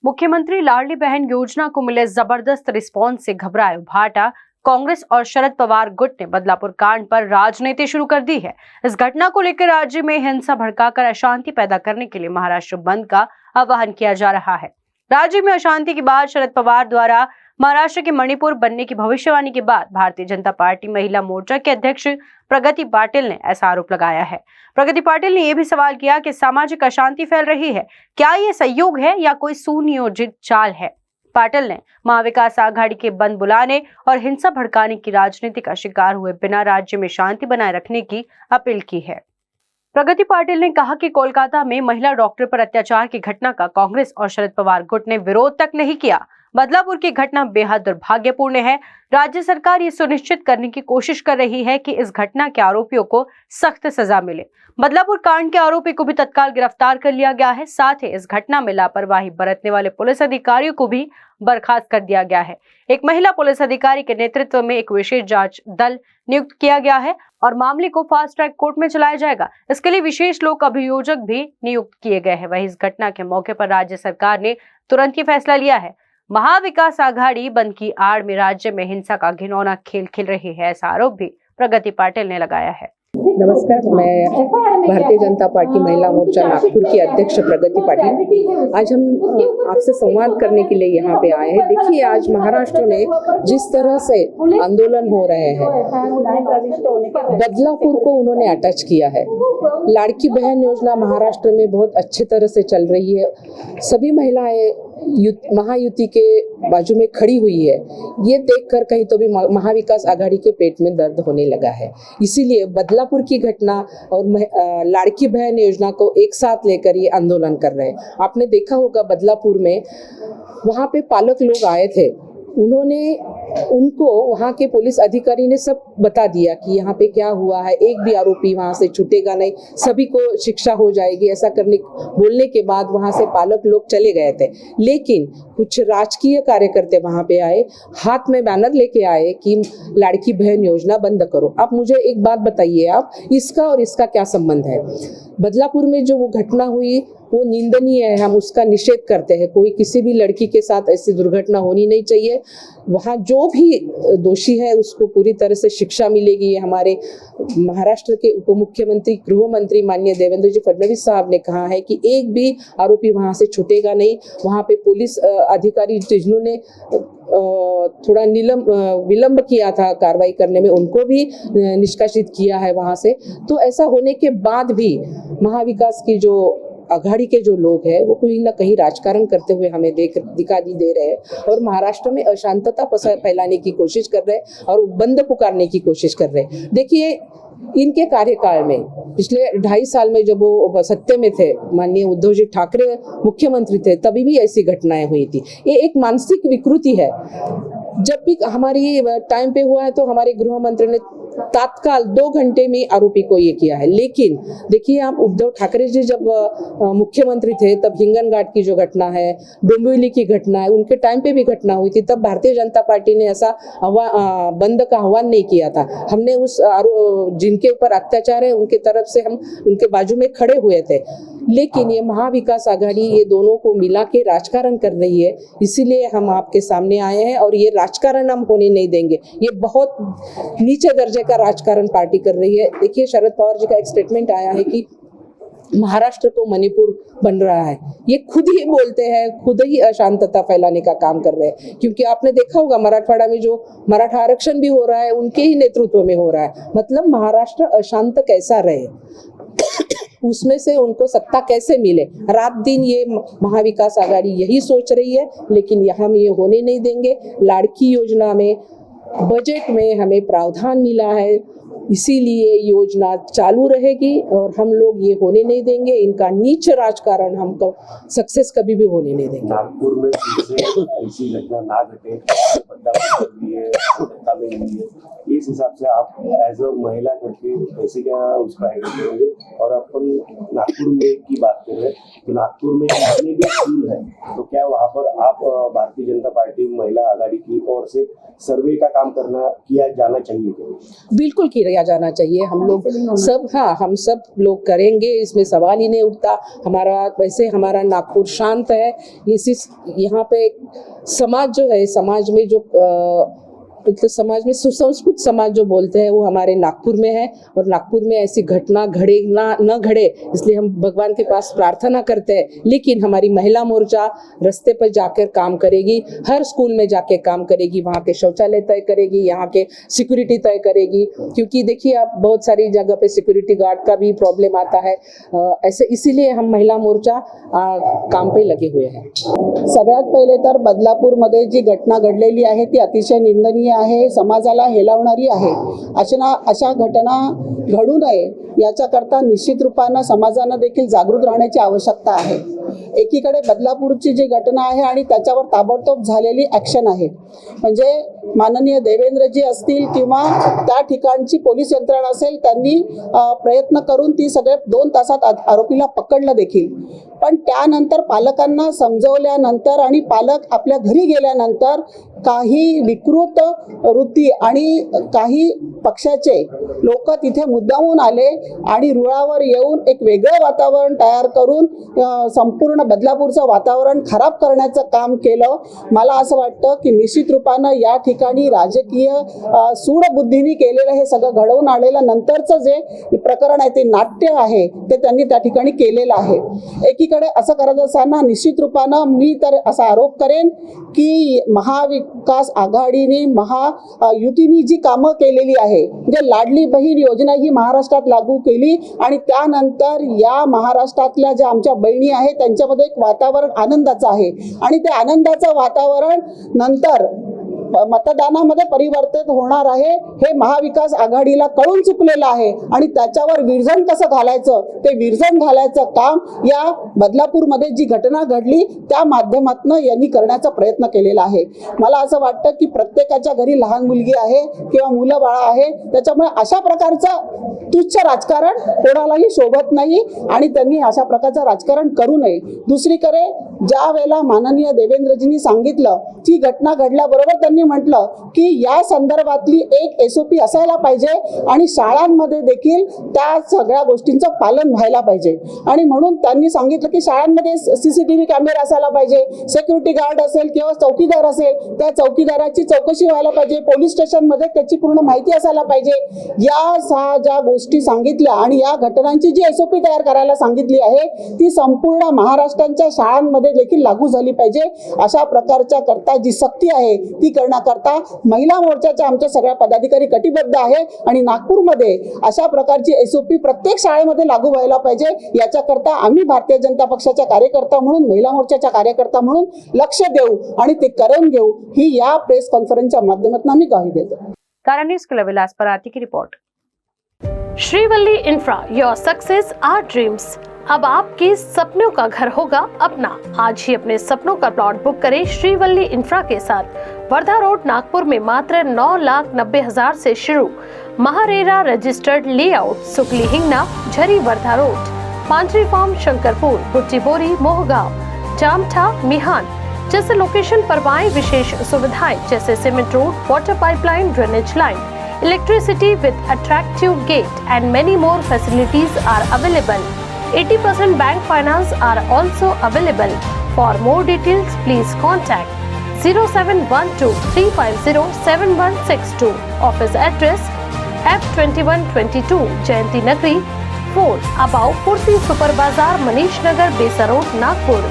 मुख्यमंत्री लाडली बहन योजना को मिले जबरदस्त रिस्पॉन्स से घबराए भाटा कांग्रेस और शरद पवार गुट ने बदलापुर कांड पर राजनीति शुरू कर दी है। इस घटना को लेकर राज्य में हिंसा भड़काकर अशांति पैदा करने के लिए महाराष्ट्र बंद का आह्वान किया जा रहा है। राज्य में अशांति के बाद शरद पवार द्वारा महाराष्ट्र के मणिपुर बनने की भविष्यवाणी के बाद भारतीय जनता पार्टी महिला मोर्चा के अध्यक्ष प्रगति पाटिल ने ऐसा आरोप लगाया है। प्रगति पाटिल ने यह भी सवाल किया कि सामाजिक अशांति फैल रही है, क्या ये संयोग है या कोई सुनियोजित चाल है। पाटिल ने महाविकास आघाड़ी के बंद बुलाने और हिंसा भड़काने की राजनीति का शिकार हुए बिना राज्य में शांति बनाए रखने की अपील की है। प्रगति पाटिल ने कहा कि कोलकाता में महिला डॉक्टर पर अत्याचार की घटना का कांग्रेस और शरद पवार गुट ने विरोध तक नहीं किया। बदलापुर की घटना बेहद दुर्भाग्यपूर्ण है। राज्य सरकार ये सुनिश्चित करने की कोशिश कर रही है कि इस घटना के आरोपियों को सख्त सजा मिले। बदलापुर कांड के आरोपी को भी तत्काल गिरफ्तार कर लिया गया है। साथ ही इस घटना में लापरवाही बरतने वाले पुलिस अधिकारियों को भी बर्खास्त कर दिया गया है। एक महिला पुलिस अधिकारी के नेतृत्व में एक विशेष जांच दल नियुक्त किया गया है और मामले को फास्ट ट्रैक कोर्ट में चलाया जाएगा। इसके लिए विशेष लोक अभियोजक भी नियुक्त किए गए हैं। वहीं इस घटना के मौके पर राज्य सरकार ने तुरंत ही फैसला लिया है। महाविकास आघाड़ी बंद की आड़ में राज्य में हिंसा का घिनौना खेल खेल रही है, ऐसा आरोप भी प्रगति पाटिल ने लगाया है। नमस्कार, मैं भारतीय जनता पार्टी महिला मोर्चा नागपुर की अध्यक्ष प्रगति पाटिल। आज हम आपसे संवाद करने के लिए यहाँ पे आए हैं। देखिए, आज महाराष्ट्र में जिस तरह से आंदोलन हो रहे हैं, बदलापुर को उन्होंने अटैच किया है। लाड़की बहन योजना महाराष्ट्र में बहुत अच्छे तरह से चल रही है। सभी महिलाएं महायुति के बाजू में खड़ी हुई है। ये देखकर कहीं तो भी महाविकास आघाड़ी के पेट में दर्द होने लगा है। इसीलिए बदलापुर की घटना और लाड़की बहन योजना को एक साथ लेकर ये आंदोलन कर रहे हैं। आपने देखा होगा बदलापुर में वहाँ पे पालक लोग आए थे, उनको वहाँ के पुलिस अधिकारी ने सब बता दिया कि यहाँ पे क्या हुआ है, एक भी आरोपी वहाँ से छूटेगा नहीं, सभी को शिक्षा हो जाएगी। ऐसा बोलने के बाद वहाँ से पालक लोग चले गए थे। लेकिन कुछ राजकीय कार्यकर्ता वहाँ पे आए, हाथ में बैनर लेके आए कि लाड़की बहन योजना बंद करो। आप मुझे एक बात बताइए, आप इसका और इसका क्या संबंध है? बदलापुर में जो वो घटना हुई वो निंदनीय है, हम उसका निषेध करते हैं। कोई किसी भी लड़की के साथ ऐसी दुर्घटना होनी नहीं चाहिए। वहाँ जो भी दोषी है उसको पूरी तरह से शिक्षा मिलेगी। ये हमारे महाराष्ट्र के उप मुख्यमंत्री गृह मंत्री माननीय देवेंद्र जी फडणवीस साहब ने कहा है कि एक भी आरोपी वहाँ से छूटेगा नहीं। वहाँ पे पुलिस अधिकारी जिन्होंने थोड़ा विलंब किया था कार्रवाई करने में, उनको भी निष्कासित किया है वहाँ से। तो ऐसा होने के बाद भी महाविकास की जो आघाड़ी के जो लोग हैं वो कहीं ना कहीं राजकारण करते हुए हमें दिखाई दे रहे हैं और महाराष्ट्र में अशांतता फैलाने की कोशिश कर रहे हैं और बंद पुकारने की कोशिश कर रहे हैं। देखिए, इनके कार्यकाल में पिछले 2.5 साल में जब वो सत्ता में थे, माननीय उद्धव जी ठाकरे मुख्यमंत्री थे, तभी भी ऐसी घटनाएं हुई थी। ये एक मानसिक विकृति है। जब भी हमारी टाइम पे हुआ है तो हमारे गृह मंत्री ने तत्काल 2 घंटे में आरोपी को ये किया है। लेकिन देखिए, आप उद्धव ठाकरे जी जब मुख्यमंत्री थे तब हिंगनघाट की जो घटना है, डोंबिवली की घटना है, उनके टाइम पे भी घटना हुई थी। तब भारतीय जनता पार्टी ने ऐसा बंद का आह्वान नहीं किया था। हमने उस जिनके ऊपर अत्याचार है उनके तरफ से हम उनके बाजू में खड़े हुए थे। लेकिन ये महाविकास आघाड़ी ये दोनों को मिला के राजकारण कर रही है, इसीलिए हम आपके सामने आए हैं और ये राजकारण हम होने नहीं देंगे। ये बहुत नीचे दर्जे का राजकारण पार्टी कर रही है। देखिए, शरद पवार जी का एक स्टेटमेंट आया है कि महाराष्ट्र को मणिपुर बन रहा है। ये खुद ही बोलते हैं, खुद ही अशांतता फैलाने का काम कर रहे हैं। क्योंकि आपने देखा होगा मराठवाड़ा में जो मराठा आरक्षण भी हो रहा है उनके ही नेतृत्व में हो रहा है। मतलब महाराष्ट्र अशांत कैसा रहे, उसमें से उनको सत्ता कैसे मिले, रात दिन ये महाविकास आघाड़ी यही सोच रही है। लेकिन हम ये होने नहीं देंगे। लाड़की योजना में बजट में हमें प्रावधान मिला है, इसीलिए योजना चालू रहेगी और हम लोग ये होने नहीं देंगे। इनका नीच राजकारण हमको सक्सेस कभी भी होने नहीं देंगे। नागपुर में ऐसी घटना ना घटे, इस हिसाब से आप एज अ महिला करके कैसे क्या उसका हैंडल करेंगे? और अपन नागपुर में की बात कर रहे हैं तो नागपुर में जितने भी स्कूल है तो क्या वहाँ पर आप भारतीय जनता पार्टी महिला आघाड़ी की ओर से सर्वे का काम किया जाना चाहिए क्या? बिल्कुल किया जाना चाहिए। हम लोग सब, हाँ, हम सब लोग करेंगे, इसमें सवाल ही नहीं उठता। वैसे हमारा नागपुर शांत है। यहाँ पे समाज जो है, समाज में जो मतलब समाज में सुसंस्कृत समाज जो बोलते हैं वो हमारे नागपुर में है, और नागपुर में ऐसी घटना न घड़े इसलिए हम भगवान के पास प्रार्थना करते हैं। लेकिन हमारी महिला मोर्चा रास्ते पर जाकर काम करेगी, हर स्कूल में जाके काम करेगी, वहाँ के शौचालय तय करेगी, यहाँ के सिक्योरिटी तय करेगी। क्योंकि देखिए आप, बहुत सारी जगह पे सिक्योरिटी गार्ड का भी प्रॉब्लम आता है। ऐसे इसीलिए हम महिला मोर्चा काम पे लगे हुए हैं। सगळ्यात पहिले तर बदलापूरमध्ये जी घटना घडलेली आहे ती अतिशय निंदनीय आहे, समाजाला हेलावणारी आहे। अशा घटना घडू नये याच्याकरता निश्चित रूपाने समाजाने देखील जागृत राहण्याची आवश्यकता आहे। एकीकडे बदलापूरची जी घटना आहे आणि त्याच्यावर ताबडतोब झालेली ॲक्शन आहे, म्हणजे माननीय देवेंद्रजी असतील किंवा त्या ठिकाणची पोलीस यंत्रणा असेल, त्यांनी प्रयत्न करून ती सगळे 2 तासात आरोपीला पकडलं देखील। पण त्यानंतर पालकांना समजवल्यानंतर आणि पालक आपल्या घरी गेल्यानंतर काही विकृत वृत्ती आणि काही पक्षाचे लोक तिथे मुद्दामून आले आणि रुळावर येऊन एक वेगळं वातावरण तयार करून संपूर्ण बदलापूरचं वातावरण खराब करण्याचं काम केलं। मला असं वाटतं की निश्चित रूपानं या ठिकाणी राजकीय सूडबुद्धीने केलेलं हे सगळं घडवून आलेलं नंतरचं जे प्रकरण आहे ते नाट्य आहे ते त्यांनी त्या ठिकाणी केलेलं आहे। एकीकडे असं करत असताना निश्चित रूपानं मी तर असा आरोप करेन की महाविकास आघाडीने महायुतीने जी कामं केलेली आहे, म्हणजे लाडली बहीण योजना ही महाराष्ट्रात लागू केली आणि त्यानंतर या महाराष्ट्रातल्या ज्या आमच्या बहिणी आहेत त्यांच्यामध्ये एक वातावरण आनंदाचं आहे आणि ते आनंदाचं वातावरण नंतर मतदानामध्ये परिवर्तित होणार आहे हे महाविकास आघाडीला कळून चुकलेलं आहे आणि त्याच्यावर विरजण कसं घालायचं ते विरजण घालायचं काम या बदलापूरमध्ये जी घटना घडली त्या माध्यमातून यांनी करण्याचा प्रयत्न केलेला आहे। मला असं वाटतं की प्रत्येकाच्या घरी लहान मुलगी आहे किंवा मुलं बाळा आहे, त्याच्यामुळे अशा प्रकारचं तुच्छ राजकारण कोणालाही शोभत नाही आणि त्यांनी अशा प्रकारचं राजकारण करू नये। दुसरीकडे ज्या वेळेला माननीय देवेंद्रजींनी सांगितलं ती घटना घडल्याबरोबर त्यांनी म्हटलं की या संदर्भातली एक SOP असायला पाहिजे आणि शाळांमध्ये देखील त्या सगळ्या गोष्टींचं पालन व्हायला पाहिजे आणि म्हणून त्यांनी सांगितलं की शाळांमध्ये CCTV कॅमेरा असायला पाहिजे, सिक्युरिटी गार्ड असेल किंवा चौकीदार असेल त्या चौकीदाराची चौकशी व्हायला पाहिजे, पोलीस स्टेशनमध्ये त्याची पूर्ण माहिती असायला पाहिजे। या 6 ज्या गोष्टी सांगितल्या आणि या घटनांची जी SOP तयार करायला सांगितली आहे ती संपूर्ण महाराष्ट्राच्या शाळांमध्ये देखील लागू झाली पाहिजे। अशा प्रकारच्या करता जी सक्ती आहे ती करण्याकरता महिला मोर्चाच्या आमच्या सगळ्या पदाधिकारी कटिबद्ध आहे आणि नागपूरमध्ये अशा प्रकारची SOP प्रत्येक शाळेमध्ये लागू व्हायला पाहिजे। याच्याकरता आम्ही भारतीय जनता पक्षाच्या कार्यकर्ता म्हणून, महिला मोर्चाच्या कार्यकर्ता म्हणून लक्ष देऊ आणि ते करून घेऊ ही या प्रेस कॉन्फरन्सच्या माध्यमातून आम्ही ग्वाही देतो। कारण न्यूज के लिए विलास पराती की report. Srivalli infra, your success our dreams. अब आपके सपनों का घर होगा अपना। आज ही अपने सपनों का प्लॉट बुक करें श्रीवल्ली इंफ्रा के साथ। वर्धा रोड नागपुर में मात्र 9,90,000 से शुरू। MahaRERA registered layout, Sukli Hingna, Jhari Wardha road, Panchari farm, Shankarpur, Butibori, Mohgaon, Jamtha, मिहान जैसे लोकेशन पर पाएं विशेष सुविधाएं जैसे cement road, water pipeline, drainage line, electricity with attractive gate and many more facilities are available. 80% bank finance are also available. For more details, please contact 0712-350-7162. Office address F2122 Jayanti Nagri 4 above Purti Super Bazaar, Manish Nagar, Besa Road, Nagpur.